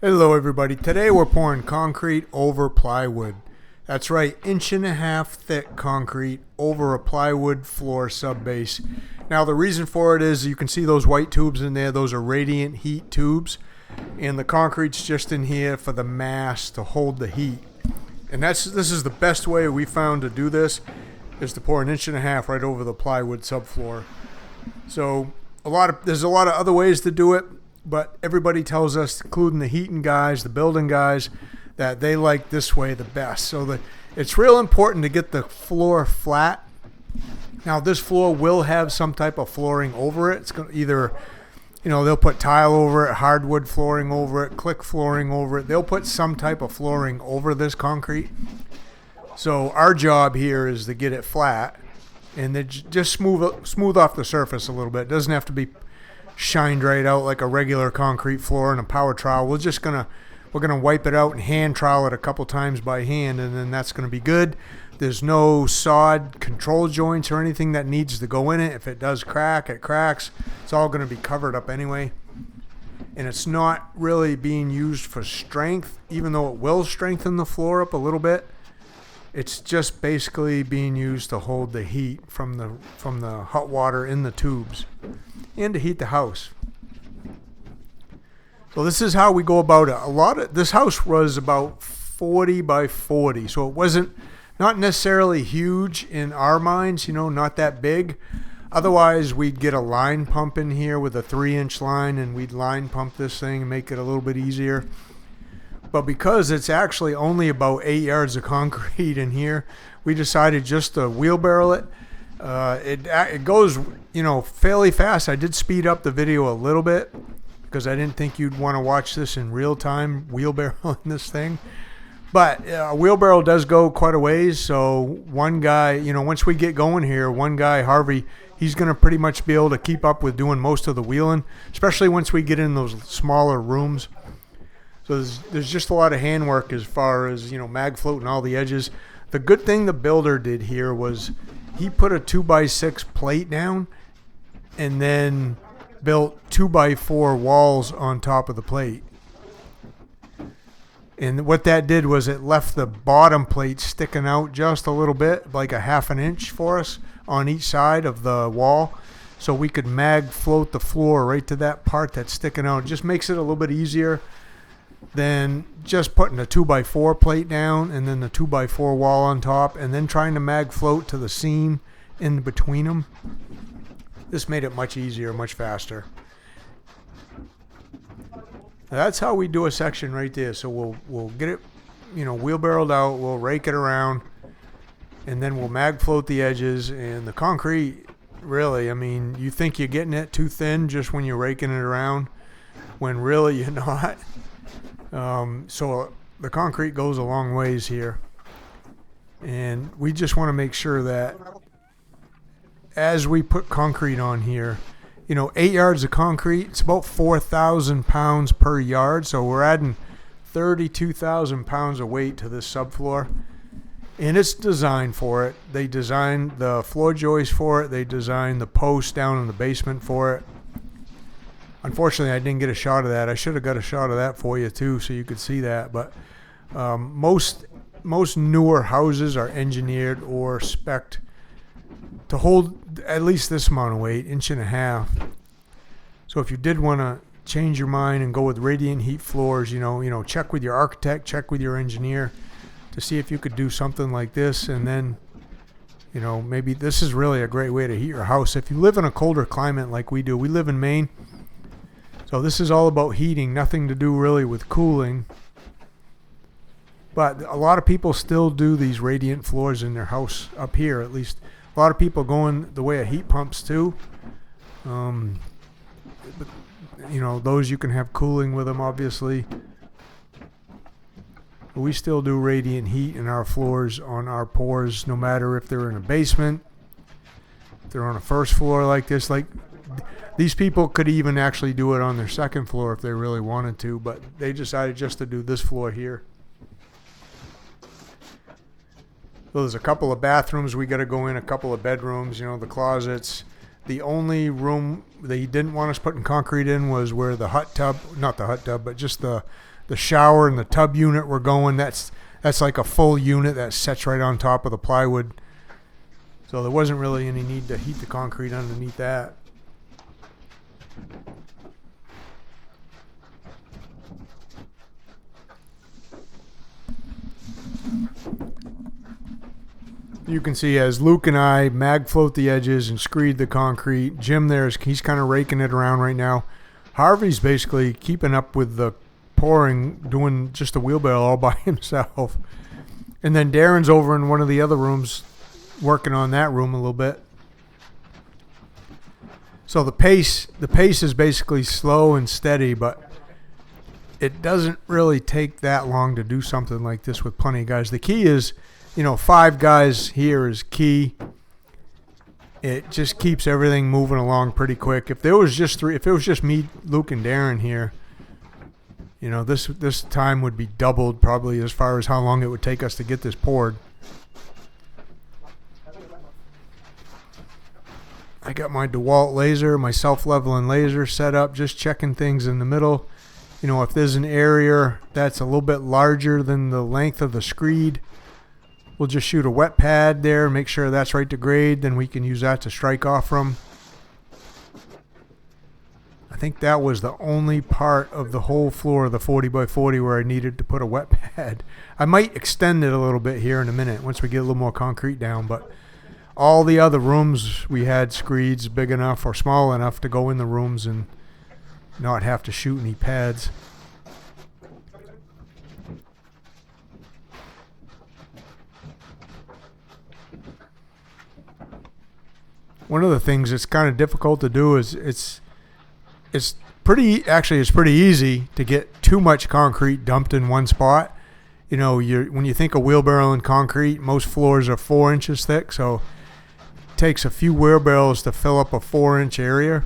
Hello everybody. Today we're pouring concrete over plywood. That's right, 1.5 inch thick concrete over a plywood floor subbase. Now the reason for it is you can see those white tubes in there. Those are radiant heat tubes, and the concrete's just in here for the mass to hold the heat. And this is the best way we found to do this, is to pour 1.5 inch right over the plywood subfloor. So there's a lot of other ways to do it, but everybody tells us, including the heating guys, the building guys, that they like this way the best. So it's real important to get the floor flat. Now this floor will have some type of flooring over it. It's going to either, they'll put tile over it, hardwood flooring over it, click flooring over it. They'll put some type of flooring over this concrete. So our job here is to get it flat and then just smooth off the surface a little bit. It doesn't have to be shined right out like a regular concrete floor and a power trowel. We're gonna wipe it out and hand trowel it a couple times by hand, and then that's gonna be good. There's no sawed control joints or anything that needs to go in it. If it does crack, it cracks. It's all gonna be covered up anyway. And it's not really being used for strength, even though it will strengthen the floor up a little bit. It's just basically being used to hold the heat from the hot water in the tubes and to heat the house. So this is how we go about it. This house was about 40 by 40, so it wasn't not necessarily huge in our minds, not that big. Otherwise, we'd get a line pump in here with a 3-inch line, and we'd line pump this thing and make it a little bit easier. But because it's actually only about 8 yards of concrete in here, we decided just to wheelbarrow it. It goes, fairly fast. I did speed up the video a little bit because I didn't think you'd want to watch this in real time, wheelbarrowing this thing. But a wheelbarrow does go quite a ways. So one guy, once we get going here, one guy, Harvey, he's going to pretty much be able to keep up with doing most of the wheeling, especially once we get in those smaller rooms. So there's just a lot of handwork as far as, mag floating all the edges. The good thing the builder did here was he put a 2x6 plate down and then built 2x4 walls on top of the plate. And what that did was it left the bottom plate sticking out just a little bit, like a 1/2 inch for us on each side of the wall. So we could mag float the floor right to that part that's sticking out. It just makes it a little bit easier than just putting a 2x4 plate down and then the 2x4 wall on top and then trying to mag float to the seam in between them. This made it much easier, much faster. That's how we do a section right there. So we'll get it, wheelbarrowed out, we'll rake it around, and then we'll mag float the edges. And the concrete, really, you think you're getting it too thin just when you're raking it around, when really you're not. So the concrete goes a long ways here, and we just want to make sure that as we put concrete on here, 8 yards of concrete, it's about 4,000 pounds per yard. So we're adding 32,000 pounds of weight to this subfloor, and it's designed for it. They designed the floor joist for it. They designed the posts down in the basement for it. Unfortunately, I didn't get a shot of that. I should have got a shot of that for you too, so you could see that. But most newer houses are engineered or spec'd to hold at least this amount of weight, 1.5 inches. So if you did want to change your mind and go with radiant heat floors, check with your architect, check with your engineer to see if you could do something like this. And then, maybe this is really a great way to heat your house. If you live in a colder climate like we do, we live in Maine. So this is all about heating, nothing to do really with cooling. But a lot of people still do these radiant floors in their house up here, at least. A lot of people going the way of heat pumps too. But, those you can have cooling with them, obviously. But we still do radiant heat in our floors on our pours, no matter if they're in a basement, if they're on a first floor like this. Like these people could even actually do it on their second floor if they really wanted to, but they decided just to do this floor here. So there's a couple of bathrooms we got to go in, a couple of bedrooms, the closets. The only room they didn't want us putting concrete in was where the hot tub, not the hot tub, but just the the shower and the tub unit were going. That's like a full unit that sets right on top of the plywood. So there wasn't really any need to heat the concrete underneath that. You can see as Luke and I mag float the edges and screed the concrete. Jim he's kind of raking it around right now. Harvey's basically keeping up with the pouring, doing just a wheelbarrow all by himself. And then Darren's over in one of the other rooms working on that room a little bit. So the pace is basically slow and steady, but it doesn't really take that long to do something like this with plenty of guys. The key is, 5 guys here is key. It just keeps everything moving along pretty quick. If there was just me, Luke, and Darren here, this time would be doubled probably as far as how long it would take us to get this poured. I got my DeWalt laser, my self-leveling laser set up, just checking things in the middle. If there's an area that's a little bit larger than the length of the screed, we'll just shoot a wet pad there, make sure that's right to grade, then we can use that to strike off from. I think that was the only part of the whole floor of the 40 by 40 where I needed to put a wet pad. I might extend it a little bit here in a minute once we get a little more concrete down, but all the other rooms we had screeds big enough or small enough to go in the rooms and not have to shoot any pads. One of the things that's kind of difficult to do is it's pretty easy to get too much concrete dumped in one spot. When you think of wheelbarrowing concrete, most floors are 4 inches thick, so it takes a few wheelbarrows to fill up a 4-inch area.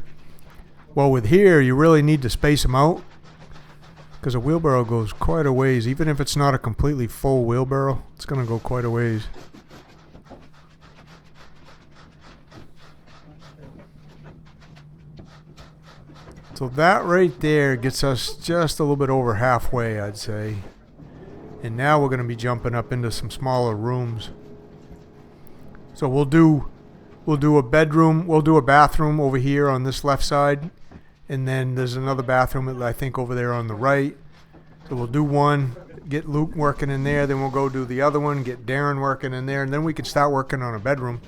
Well, with here, you really need to space them out because a wheelbarrow goes quite a ways. Even if it's not a completely full wheelbarrow, it's going to go quite a ways. So that right there gets us just a little bit over halfway, I'd say. And now we're going to be jumping up into some smaller rooms. So we'll do a bedroom, we'll do a bathroom over here on this left side. And then there's another bathroom, I think, over there on the right. So we'll do one, get Luke working in there. Then we'll go do the other one, get Darren working in there. And then we can start working on a bedroom.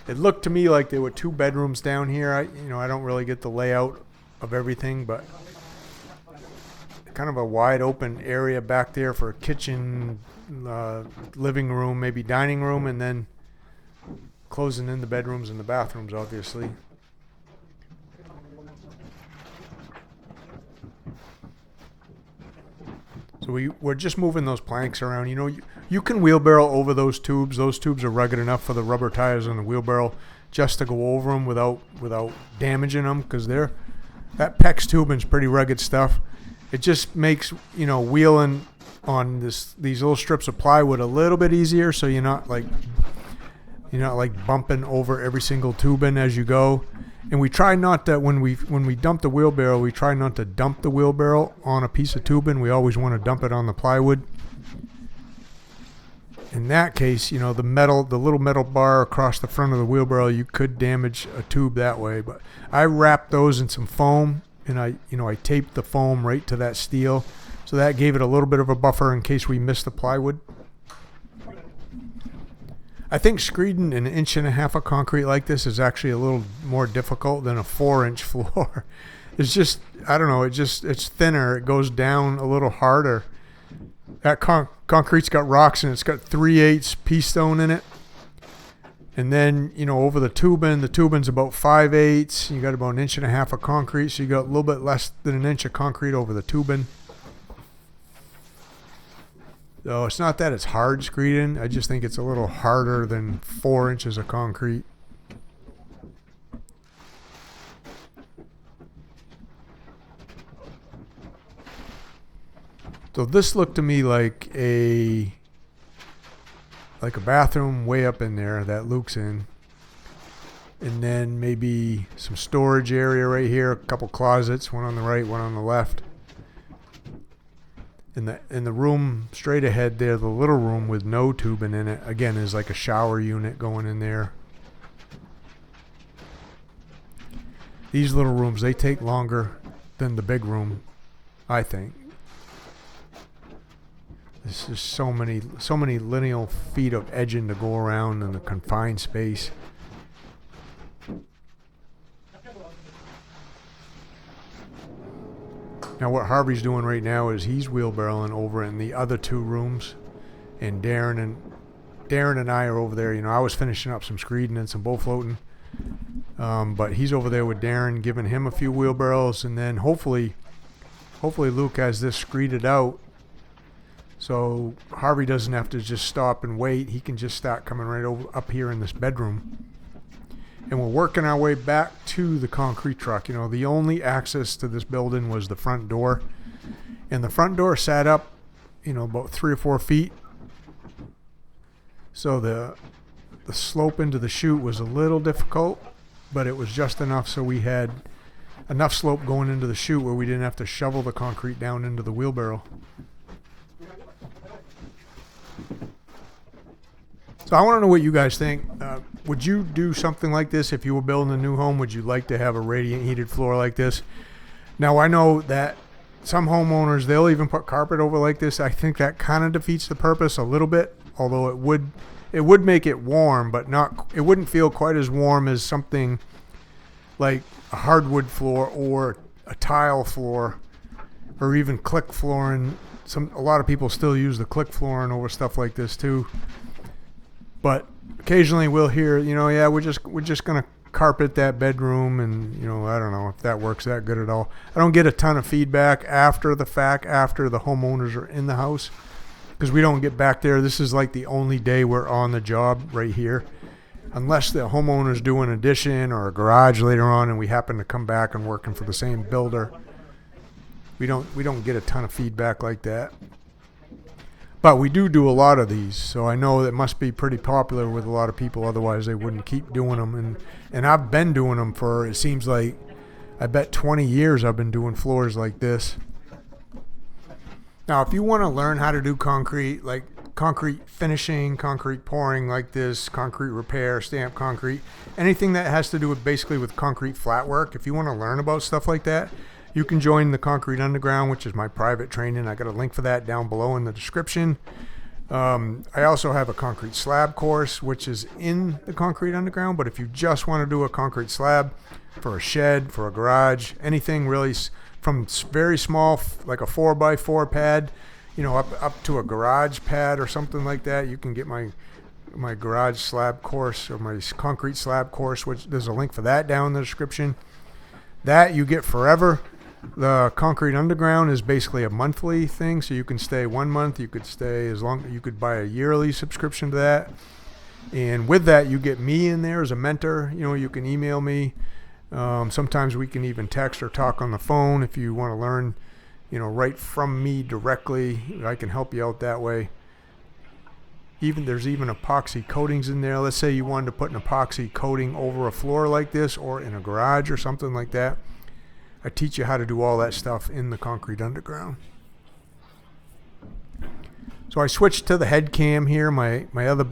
It looked to me like there were 2 bedrooms down here. I don't really get the layout of everything, but kind of a wide open area back there for a kitchen, living room, maybe dining room, and then closing in the bedrooms and the bathrooms, obviously. So we're just moving those planks around. You can wheelbarrow over those tubes. Those tubes are rugged enough for the rubber tires on the wheelbarrow just to go over them without damaging them, because that PEX tubing's pretty rugged stuff. It just makes wheeling on these little strips of plywood a little bit easier, so you're not like bumping over every single tubing as you go. And we try not to, when we dump the wheelbarrow, we try not to dump the wheelbarrow on a piece of tubing. We always want to dump it on the plywood. In that case, the little metal bar across the front of the wheelbarrow, you could damage a tube that way. But I wrapped those in some foam, and I taped the foam right to that steel, so that gave it a little bit of a buffer in case we missed the plywood. I think screeding an 1.5 inches of concrete like this is actually a little more difficult than a 4-inch floor. It's just, I don't know, it's thinner. It goes down a little harder. That concrete's got rocks and it's got 3/8 pea stone in it. And then, over the tubing's about 5/8. You got about 1.5 inches of concrete, so you got a little bit less than 1 inch of concrete over the tubing. So it's not that it's hard screeding. I just think it's a little harder than 4 inches of concrete. So this looked to me like a bathroom way up in there that Luke's in. And then maybe some storage area right here, a couple closets, one on the right, one on the left. In the room straight ahead there, the little room with no tubing in it, again, is like a shower unit going in there. These little rooms, they take longer than the big room, I think. This is so many lineal feet of edging to go around in the confined space. Now what Harvey's doing right now is he's wheelbarrowing over in the other two rooms, and Darren and I are over there. You know, I was finishing up some screeding and some bow floating, but he's over there with Darren, giving him a few wheelbarrows, and then hopefully Luke has this screeded out, so Harvey doesn't have to just stop and wait. He can just start coming right over up here in this bedroom. And we're working our way back to the concrete truck. You know, the only access to this building was the front door. And the front door sat up, you know, about 3 or 4 feet. So the slope into the chute was a little difficult, but it was just enough so we had enough slope going into the chute where we didn't have to shovel the concrete down into the wheelbarrow. So I want to know what you guys think. Would you do something like this if you were building a new home? Would you like to have a radiant heated floor like this? Now I know that some homeowners, they'll even put carpet over like this. I think that kind of defeats the purpose a little bit, although it would make it warm, but it wouldn't feel quite as warm as something like a hardwood floor or a tile floor or even click flooring. A lot of people still use the click flooring over stuff like this too. But occasionally we'll hear, you know, yeah, we're just gonna carpet that bedroom, and you know, I don't know if that works that good at all. I don't get a ton of feedback after the fact, after the homeowners are in the house, because we don't get back there. This is like the only day we're on the job right here, unless the homeowners do an addition or a garage later on, and we happen to come back and working for the same builder. We don't get a ton of feedback like that. But we do a lot of these, so I know it must be pretty popular with a lot of people, otherwise they wouldn't keep doing them. And I've been doing them for, it seems like, I bet 20 years I've been doing floors like this. Now, if you want to learn how to do concrete, like concrete finishing, concrete pouring like this, concrete repair, stamp concrete, anything that has to do with basically with concrete flat work, if you want to learn about stuff like that, you can join the Concrete Underground, which is my private training. I got a link for that down below in the description. I also have a concrete slab course, which is in the Concrete Underground. But if you just want to do a concrete slab for a shed, for a garage, anything really from very small, like a 4x4 pad, you know, up to a garage pad or something like that, you can get my garage slab course or my concrete slab course, which there's a link for that down in the description. That you get forever. The Concrete Underground is basically a monthly thing, so you can stay 1 month. You could stay as long. You could buy a yearly subscription to that, and with that, you get me in there as a mentor. You know, you can email me. Sometimes we can even text or talk on the phone if you want to learn. You know, right from me directly. I can help you out that way. There's even epoxy coatings in there. Let's say you wanted to put an epoxy coating over a floor like this, or in a garage or something like that. I teach you how to do all that stuff in the Concrete Underground. So I switched to the head cam here. My other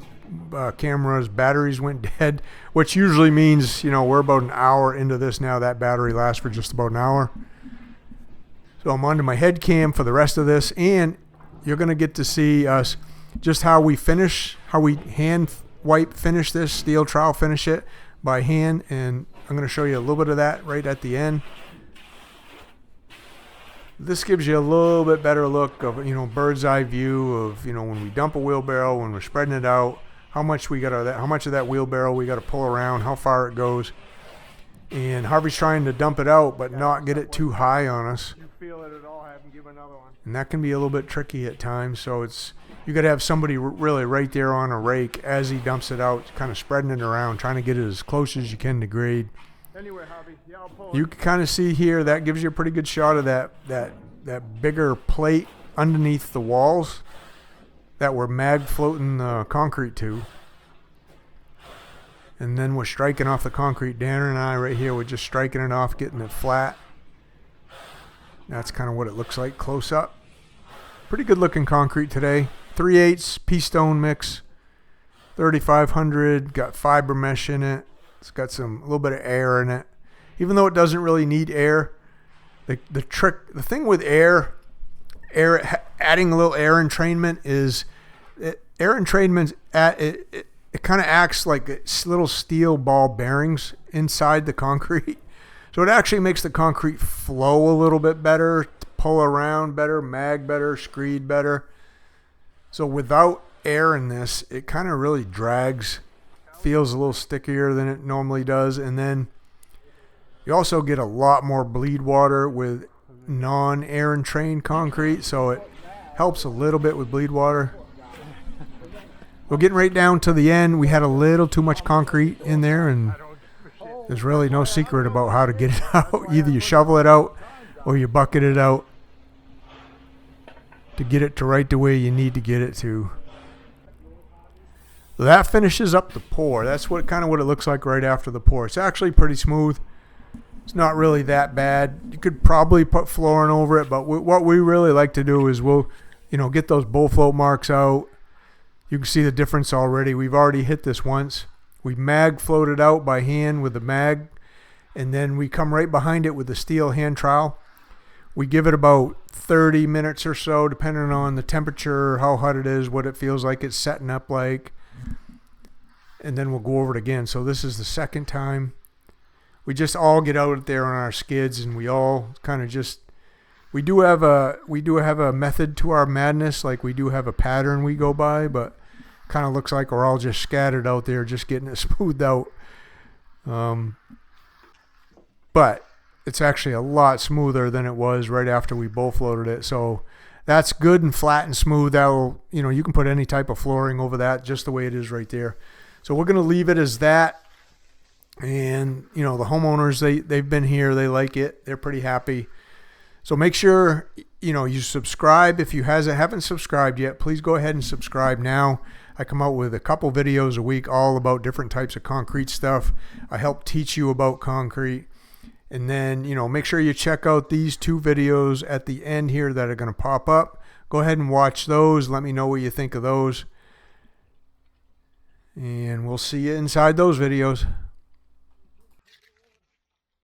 camera's batteries went dead, which usually means, you know, we're about an hour into this now. That battery lasts for just about an hour. So I'm onto my head cam for the rest of this, and you're going to get to see us just how we hand wipe finish this, steel trowel finish it by hand, and I'm going to show you a little bit of that right at the end. This gives you a little bit better look of, you know, bird's eye view of, you know, when we dump a wheelbarrow, when we're spreading it out, how much of that wheelbarrow we got to pull around, how far it goes. And Harvey's trying to dump it out, but not get it too high on us. You feel it at all, have him give another one. And that can be a little bit tricky at times, so you got to have somebody really right there on a rake as he dumps it out, kind of spreading it around, trying to get it as close as you can to grade. Anyway, Harvey, yeah, I'll pull it. You can kind of see here, that gives you a pretty good shot of that bigger plate underneath the walls that we're mag floating the concrete to. And then we're striking off the concrete. Darren and I right here, we're just striking it off, getting it flat. That's kind of what it looks like close up. Pretty good looking concrete today. 3/8 pea stone mix, 3500, got fiber mesh in it. It's got a little bit of air in it. Even though it doesn't really need air, the thing with air, adding a little air entrainment is, air entrainment it kind of acts like little steel ball bearings inside the concrete. So it actually makes the concrete flow a little bit better, pull around better, mag better, screed better. So without air in this, it kind of really drags, feels a little stickier than it normally does. And then you also get a lot more bleed water with non-air entrained concrete, so it helps a little bit with bleed water. We're getting right down to the end. We had a little too much concrete in there, and there's really no secret about how to get it out. Either you shovel it out or you bucket it out to get it to right the way you need to get it to. So that finishes up the pour. That's kind of what it looks like right after the pour. It's actually pretty smooth. It's not really that bad. You could probably put flooring over it, but what we really like to do is we'll, get those bull float marks out. You can see the difference already. We've already hit this once. We mag floated out by hand with the mag, and then we come right behind it with the steel hand trowel. We give it about 30 minutes or so, depending on the temperature, how hot it is, what it feels like it's setting up like, and then we'll go over it again. So this is the second time. We just all get out there on our skids, and we all kind of just, we do have a method to our madness. Like, we do have a pattern we go by, but kind of looks like we're all just scattered out there, just getting it smoothed out. But it's actually a lot smoother than it was right after we bull floated it. So that's good and flat and smooth. That'll, you can put any type of flooring over that just the way it is right there. So we're going to leave it as that. And, the homeowners, they've been here. They like it. They're pretty happy. So make sure, you subscribe. If you haven't subscribed yet, please go ahead and subscribe now. I come out with a couple videos a week all about different types of concrete stuff. I help teach you about concrete. And then, make sure you check out these 2 videos at the end here that are going to pop up. Go ahead and watch those. Let me know what you think of those. And we'll see you inside those videos.